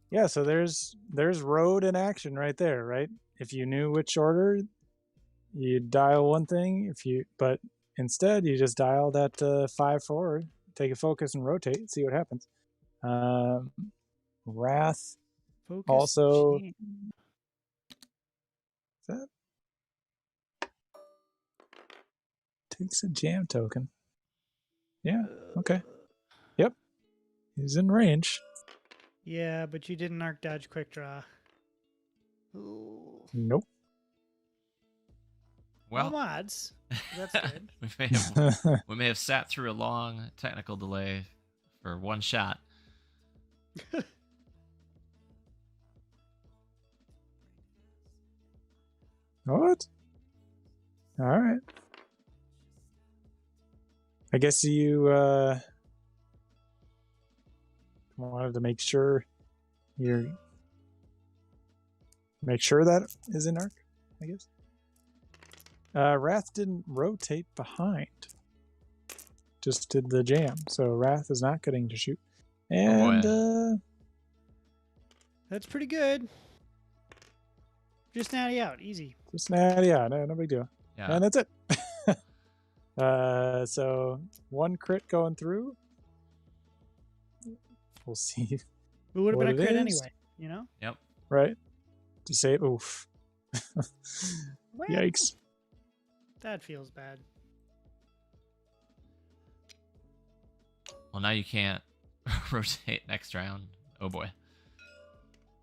Yeah, so there's road in action right there, right? If you knew which order you dial one thing but instead you just dial that 5 forward, take a focus and rotate, see what happens. Wrath Focus also. jam. Is that takes a jam token? Yeah. Okay. Yep. He's in range. Yeah, but you didn't arc dodge quick draw. Ooh. Nope. Well, Well, mods. That's good. we may have sat through a long technical delay for one shot. What? All right. I guess you wanted to make sure that is in arc, I guess. Wrath didn't rotate behind. Just did the jam. So Wrath is not getting to shoot. And That's pretty good. Just natty out, easy. just no big deal. Yeah. And that's it. So one crit going through. We'll see. It would have what been a it crit is. anyway, you know? Yep. Right? To say, oof. Well, Yikes. that feels bad. Well, now you can't rotate next round. Oh boy.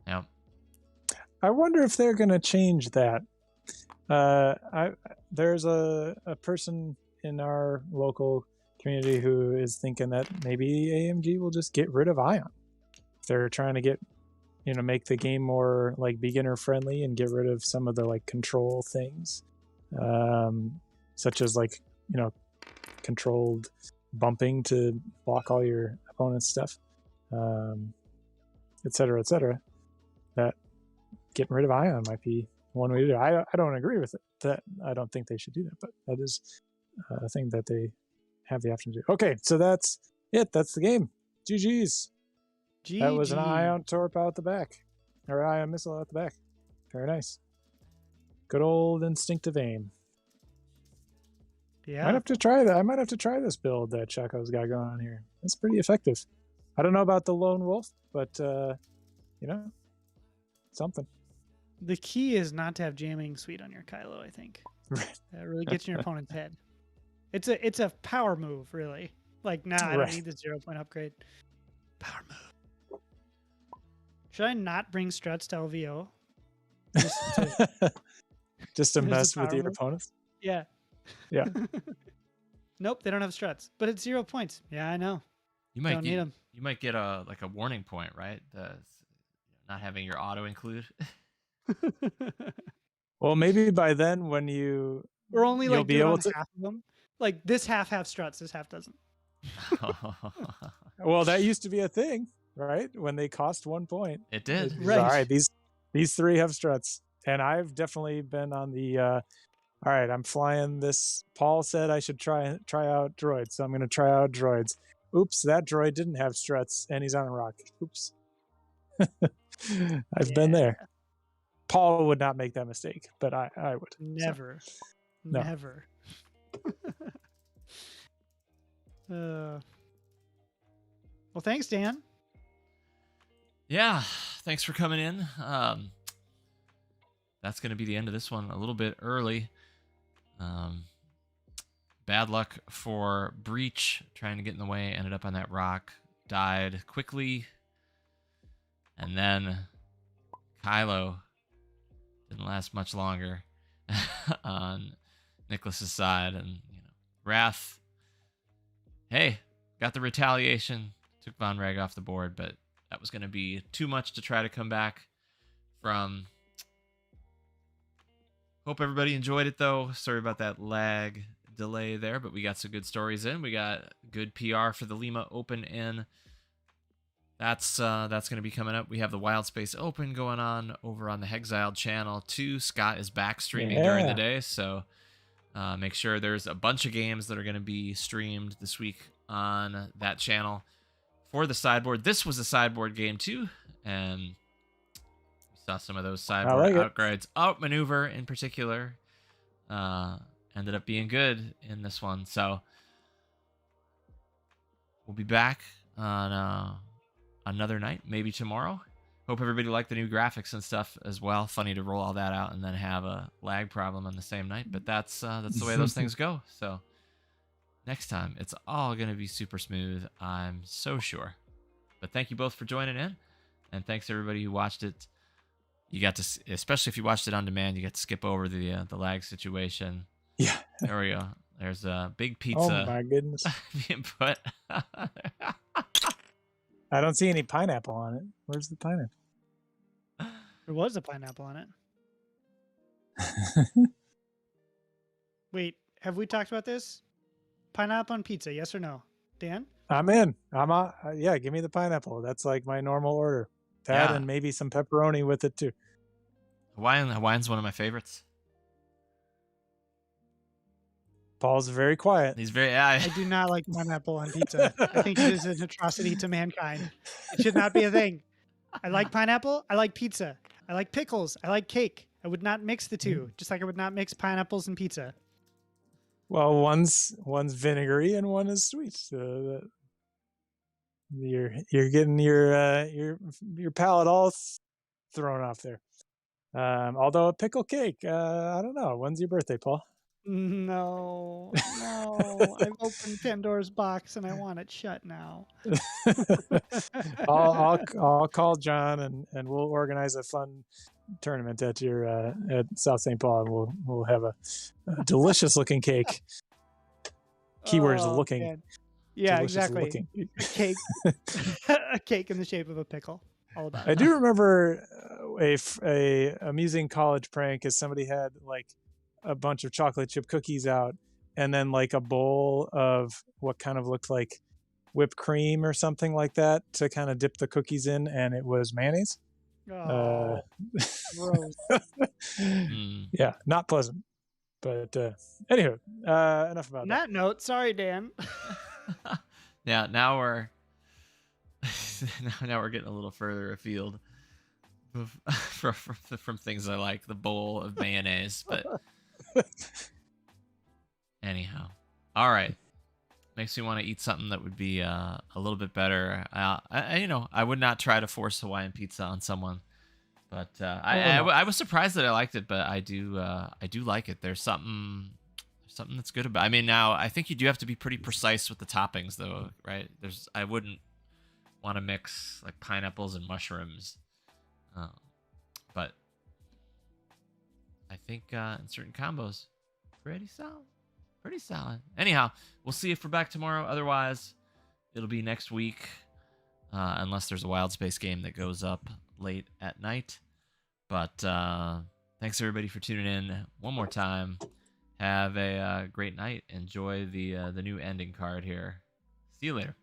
Yep. I wonder if they're going to change that. There's a person in our local community who is thinking that maybe AMG will just get rid of Ion. If they're trying to make the game more like beginner friendly and get rid of some of the like control things, such as like, controlled bumping to block all your opponent's stuff, et cetera, that getting rid of Ion might be one way to do it. I don't agree with it. That I don't think they should do that, but that is a thing that they have the option to do. Okay, so that's it. That's the game. GG's. That was an Ion Torp out the back, or Ion Missile out the back. Very nice. Good old instinctive aim. Yeah. Might have to try that. I might have to try this build that Chaco's got going on here. It's pretty effective. I don't know about the Lone Wolf, but something. The key is not to have jamming suite on your Kylo, I think. Right. That really gets in your opponent's head. It's a power move, really. Like, nah, I don't Right. need the 0-point upgrade. Power move. Should I not bring struts to LVO? Just to As a mess with power your move? opponents. Yeah. Yeah. Nope, they don't have struts, but it's 0 points. Yeah, I know. You might Don't need get them. you might get a warning point, right? Not having your auto include. Well, maybe by then when you We're only You'll like be doing able on to- half of them. Like this half have struts, this half doesn't. well, that used to be a thing, right? When they cost 1 point. It did. It's, Right. All right, these three have struts, and I've definitely been on the. All right, I'm flying this. Paul said I should try out droids, so I'm going to try out droids. Oops, that droid didn't have struts, and he's on a rock. Oops. I've been there. Paul would not make that mistake, but I would. So, Never. No. Never. Well, thanks, Dan. Yeah, thanks for coming in. That's going to be the end of this one a little bit early. Bad luck for Breach trying to get in the way, ended up on that rock, died quickly. And then Kylo didn't last much longer on Nicholas's side. And, Wrath, hey, got the retaliation, took Von Reg off the board, but that was going to be too much to try to come back from. Hope everybody enjoyed it, though. Sorry about that lag delay there, but we got some good stories in. We got good PR for the Lima Open in. That's going to be coming up. We have the Wild Space Open going on over on the Hexiled channel, too. Scott is back streaming during the day, so make sure there's a bunch of games that are going to be streamed this week on that channel for the sideboard. This was a sideboard game, too, and we saw some of those sideboard outgrades. Outmaneuver, in particular, ended up being good in this one. So we'll be back on another night, maybe tomorrow. Hope everybody liked the new graphics and stuff as well. Funny to roll all that out and then have a lag problem on the same night, but that's the way those things go. So next time, it's all going to be super smooth, I'm so sure. But thank you both for joining in, and thanks to everybody who watched it. You got to, especially if you watched it on demand, you get to skip over the lag situation. Yeah. There we go. There's a big pizza. Oh my goodness. being put. I don't see any pineapple on it. Where's the pineapple? There was a pineapple on it. Wait, have we talked about this? Pineapple on pizza, yes or no? Dan? I'm in. I'm on. Yeah, give me the pineapple. That's like my normal order. That Yeah. and maybe some pepperoni with it too. Hawaiian's one of my favorites. Paul's very quiet. He's very. I do not like pineapple on pizza. I think it is an atrocity to mankind. It should not be a thing. I like pineapple. I like pizza. I like pickles. I like cake. I would not mix the two, just like I would not mix pineapples and pizza. Well, one's vinegary and one is sweet. So you're getting your palate all thrown off there. Although a pickle cake, I don't know. When's your birthday, Paul? No. I've opened Pandora's box and I want it shut now. I'll call John and we'll organize a fun tournament at your at South St. Paul, and we'll have a delicious looking cake. Keyword is looking. Man. Yeah, Delicious exactly. looking. A cake, a cake in the shape of a pickle. All about I it. do remember a amusing college prank is somebody had like a bunch of chocolate chip cookies out and then like a bowl of what kind of looked like whipped cream or something like that to kind of dip the cookies in, and it was mayonnaise. Oh, gross. Yeah, not pleasant. But anywho, enough about On that. that note, sorry, Dan. Now we're now we're getting a little further afield from things I like, the bowl of mayonnaise. But anyhow, all right. Makes me want to eat something that would be a little bit better. I would not try to force Hawaiian pizza on someone, but I was surprised that I liked it. But I do like it. There's something that's good about it. I mean, now I think you do have to be pretty precise with the toppings, though, right? I wouldn't want to mix like pineapples and mushrooms, but I think in certain combos, pretty solid. Pretty solid. Anyhow, we'll see if we're back tomorrow. Otherwise, it'll be next week, unless there's a Wild Space game that goes up late at night. But thanks everybody for tuning in one more time. Have a great night. Enjoy the new ending card here. See you later.